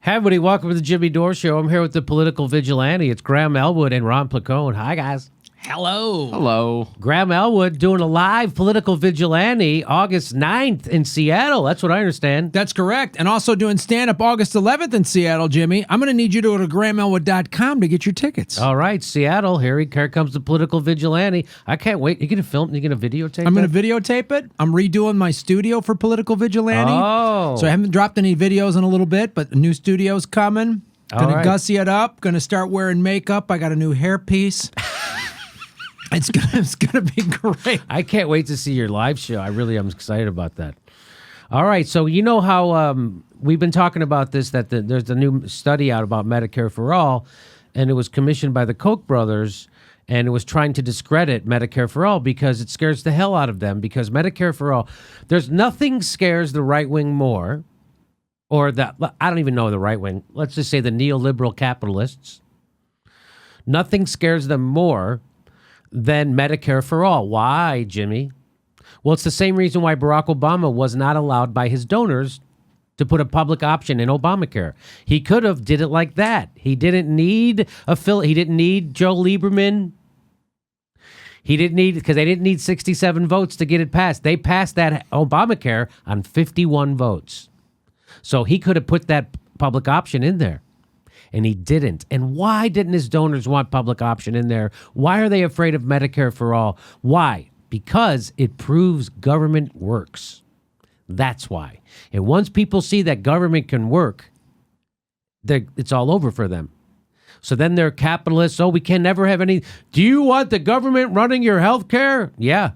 Hey, everybody, welcome to the Jimmy Dore Show. I'm here with the political vigilante. It's Graham Elwood and Ron Placone. Hi, guys. Hello. Hello. Graham Elwood doing a live political vigilante August 9th in Seattle. That's what I understand. That's correct. And also doing stand-up August 11th in Seattle, Jimmy. I'm going to need you to go to grahamelwood.com to get your tickets. All right, Seattle. Here comes the political vigilante. I can't wait. You going to film? You going to videotape I'm going that? to videotape it. I'm redoing my studio for Political Vigilante. Oh. So I haven't dropped any videos in a little bit, but the new studio's coming. Going right. to gussy it up. Going to start wearing makeup. I got a new hairpiece. It's gonna be great. I can't wait to see your live show. I really am excited about that. All right, so you know how we've been talking about this, that there's a new study out about Medicare For All, and it was commissioned by the Koch brothers, and it was trying to discredit Medicare For All because it scares the hell out of them, because Medicare For All, there's nothing scares the right wing more, or I don't even know the right wing, let's just say the neoliberal capitalists. Nothing scares them more than Medicare For All. Why, Jimmy? Well, it's the same reason why Barack Obama was not allowed by his donors to put a public option in Obamacare. He could have did it like that. He didn't need he didn't need Joe Lieberman. He didn't need, because they didn't need 67 votes to get it passed. They passed that Obamacare on 51 votes. So he could have put that public option in there. And he didn't. And why didn't his donors want public option in there? Why are they afraid of Medicare For All? Why? Because it proves government works. That's why. And once people see that government can work, it's all over for them. So then they're capitalists. Oh, we can never have any. Do you want the government running your health care? Yeah.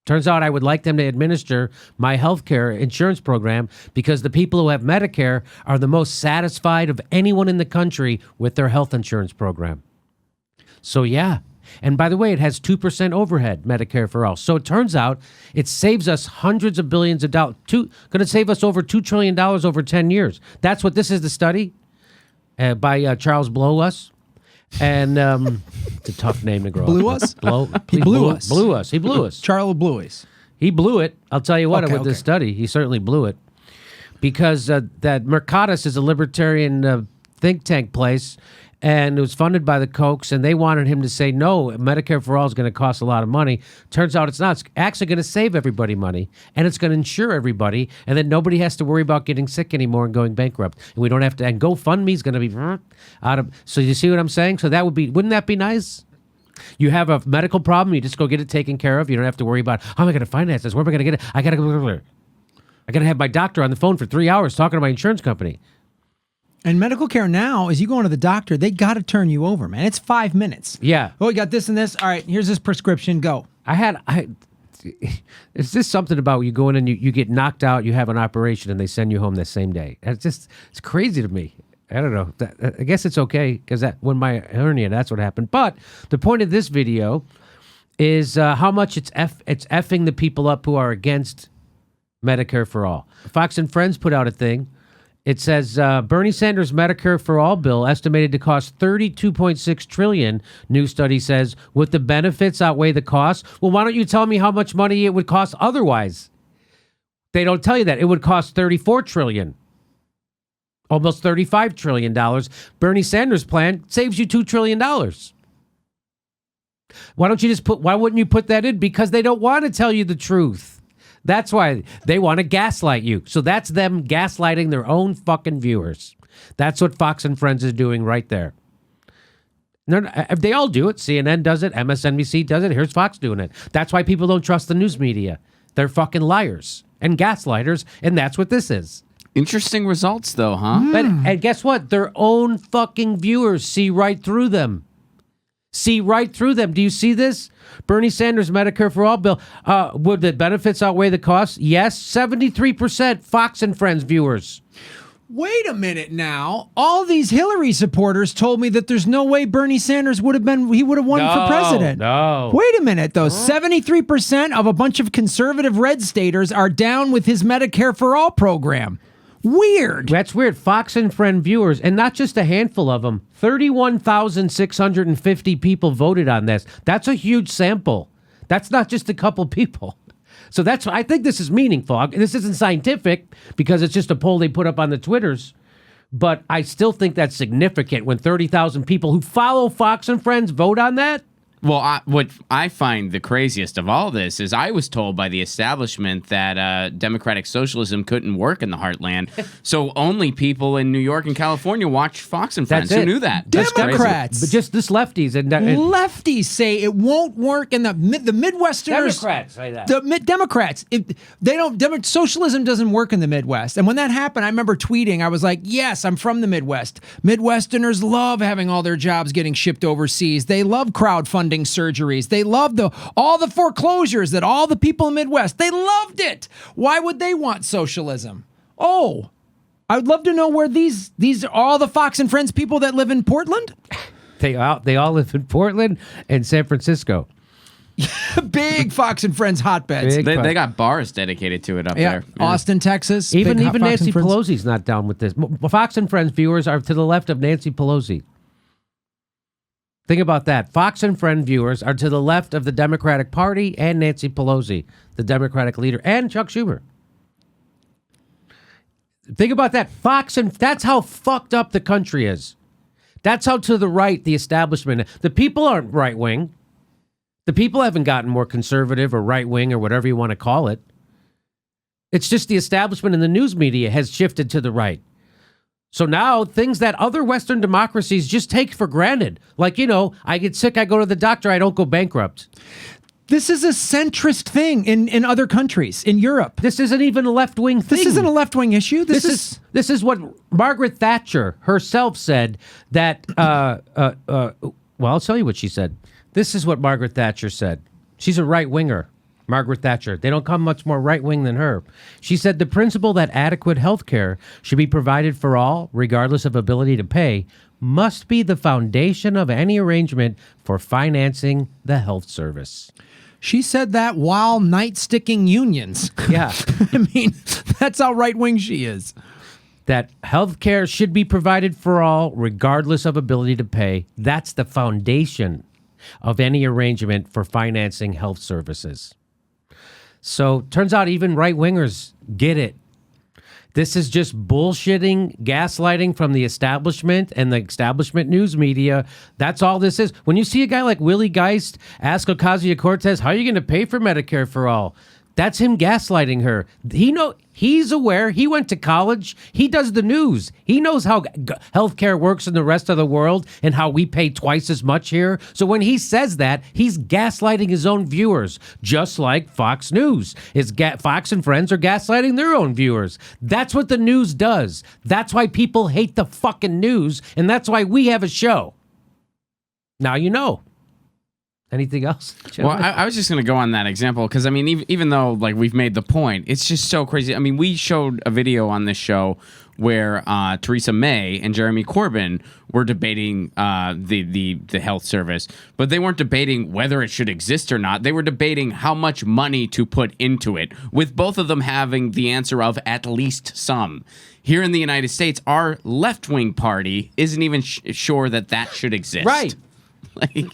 Turns out I would like them to administer my health care insurance program, because the people who have Medicare are the most satisfied of anyone in the country with their health insurance program. So, yeah. And by the way, it has 2% overhead, Medicare For All. So it turns out it saves us hundreds of billions of dollars. Going to save us over $2 trillion over 10 years. That's what this is, the study by Charles Blowus. And it's a tough name to grow Blew up. us? He blew us. Blew us. He blew us. Charles blew us. He blew it. I'll tell you what, Okay, with this study, he certainly blew it. Because that Mercatus is a libertarian think tank place, and it was funded by the Kochs, and they wanted him to say, no, Medicare For All is going to cost a lot of money. Turns out it's not. It's actually going to save everybody money, and it's going to insure everybody, and then nobody has to worry about getting sick anymore and going bankrupt. And we don't have to, and GoFundMe is going to be out of, so you see what I'm saying? So that would be, wouldn't that be nice? You have a medical problem, you just go get it taken care of. You don't have to worry about, how am I going to finance this? Where am I going to get it? I got to have my doctor on the phone for 3 hours talking to my insurance company. And medical care now, is you going to the doctor, they got to turn you over, man. It's 5 minutes. Yeah. Oh, you got this and this. All right, here's this prescription. Go. It's just something about you go in and you get knocked out, you have an operation, and they send you home the same day. It's crazy to me. I don't know. I guess it's okay, because when my hernia, that's what happened. But the point of this video is how much it's effing the people up who are against Medicare For All. Fox and Friends put out a thing. It says Bernie Sanders' Medicare For All bill estimated to cost $32.6 trillion. New study says, would the benefits outweigh the costs? Well, why don't you tell me how much money it would cost otherwise? They don't tell you that. It would cost $34 trillion. Almost $35 trillion. Bernie Sanders' plan saves you $2 trillion. Why wouldn't you put that in? Because they don't want to tell you the truth. That's why they want to gaslight you. So that's them gaslighting their own fucking viewers. That's what Fox and Friends is doing right there. They all do it. CNN does it. MSNBC does it. Here's Fox doing it. That's why people don't trust the news media. They're fucking liars and gaslighters, and that's what this is. Interesting results, though, huh? And guess what? Their own fucking viewers see right through them. See right through them. Do you see this? Bernie Sanders' Medicare For All bill. Would the benefits outweigh the costs? Yes. 73% Fox and Friends viewers. Wait a minute now. All these Hillary supporters told me that there's no way Bernie Sanders would have won for president. No. Wait a minute, though. 73% of a bunch of conservative red staters are down with his Medicare For All program. Weird. That's weird. Fox and Friend viewers, and not just a handful of them. 31,650 people voted on this. That's a huge sample. That's not just a couple people. So I think this is meaningful. This isn't scientific because it's just a poll they put up on the Twitters. But I still think that's significant when 30,000 people who follow Fox and Friends vote on that. Well, what I find the craziest of all this is I was told by the establishment that democratic socialism couldn't work in the heartland, so only people in New York and California watch Fox and Friends. That's Who it. knew that? That's That's crazy. Democrats. But just this lefties and Lefties say it won't work in the Midwesterners. Democrats say that. The Democrats, socialism doesn't work in the Midwest. And when that happened, I remember tweeting, I was like, yes, I'm from the Midwest. Midwesterners love having all their jobs getting shipped overseas. They love crowdfunding surgeries. They love all the foreclosures that all the people in the Midwest, they loved it. Why would they want socialism? Oh, I would love to know where these are all the Fox and Friends people that live in Portland. They all live in Portland and San Francisco. Big Fox and Friends hotbeds. Big. They got bars dedicated to it up Yeah, there. Austin, Texas. Even big Fox Nancy and Friends. Pelosi's not down with this. Fox and Friends viewers are to the left of Nancy Pelosi. Think about that. Fox and Friend viewers are to the left of the Democratic Party and Nancy Pelosi, the Democratic leader, and Chuck Schumer. Think about that. That's how fucked up the country is. That's how to the right the establishment. The people aren't right wing. The people haven't gotten more conservative or right wing or whatever you want to call it. It's just the establishment and the news media has shifted to the right. So now things that other Western democracies just take for granted, like, I get sick, I go to the doctor, I don't go bankrupt. This is a centrist thing in other countries, in Europe. This isn't even a left-wing thing. This isn't a left-wing issue. This is what Margaret Thatcher herself said that, well, I'll tell you what she said. This is what Margaret Thatcher said. She's a right-winger. Margaret Thatcher. They don't come much more right-wing than her. She said the principle that adequate health care should be provided for all, regardless of ability to pay, must be the foundation of any arrangement for financing the health service. She said that while night-sticking unions. Yeah. I mean, that's how right-wing she is. That health care should be provided for all, regardless of ability to pay. That's the foundation of any arrangement for financing health services. So turns out even right-wingers get it. This is just bullshitting, gaslighting from the establishment and the establishment news media. That's all this is. When you see a guy like Willie Geist ask Ocasio-Cortez, how are you going to pay for Medicare for All? That's him gaslighting her. He's aware. He went to college. He does the news. He knows how healthcare works in the rest of the world and how we pay twice as much here. So when he says that, he's gaslighting his own viewers, just like Fox News. Fox and Friends are gaslighting their own viewers. That's what the news does. That's why people hate the fucking news, and that's why we have a show. Now you know. Anything else? Well, I was just going to go on that example because, I mean, even though like we've made the point, it's just so crazy. I mean, we showed a video on this show where Theresa May and Jeremy Corbyn were debating the health service, but they weren't debating whether it should exist or not. They were debating how much money to put into it, with both of them having the answer of at least some. Here in the United States, our left-wing party isn't even sure that should exist. Right.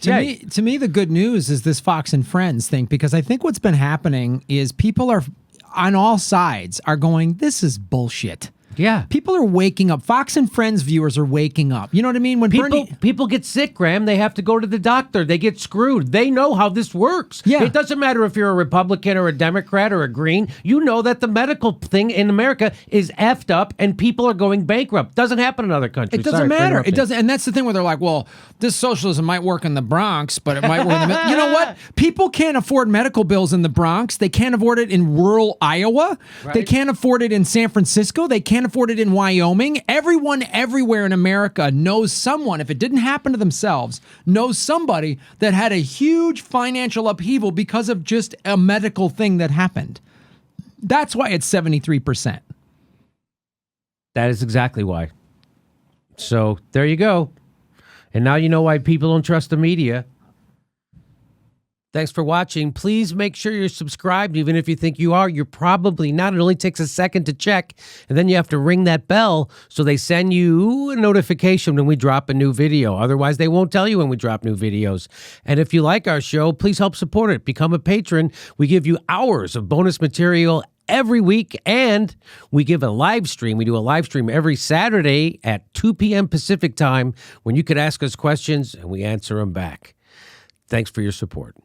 To me, the good news is this Fox and Friends thing, because I think what's been happening is people are on all sides are going, this is bullshit. Yeah. People are waking up. Fox and Friends viewers are waking up. You know what I mean? When People get sick, Graham. They have to go to the doctor. They get screwed. They know how this works. Yeah. It doesn't matter if you're a Republican or a Democrat or a Green. You know that the medical thing in America is effed up and people are going bankrupt. Doesn't happen in other countries. It doesn't matter. It doesn't. And that's the thing where they're like, well, this socialism might work in the Bronx, but it might work in the... You know what? People can't afford medical bills in the Bronx. They can't afford it in rural Iowa. Right. They can't afford it in San Francisco. They can't afford it in Wyoming. Everyone everywhere in America knows someone, if it didn't happen to themselves, knows somebody that had a huge financial upheaval because of just a medical thing that happened. That's why it's 73%. That is exactly why. So there you go. And now you know why people don't trust the media. Thanks for watching. Please make sure you're subscribed. Even if you think you are, you're probably not. It only takes a second to check. And then you have to ring that bell so they send you a notification when we drop a new video. Otherwise, they won't tell you when we drop new videos. And if you like our show, please help support it. Become a patron. We give you hours of bonus material every week, and we give a live stream. We do a live stream every Saturday at 2 p.m. Pacific time when you could ask us questions and we answer them back. Thanks for your support.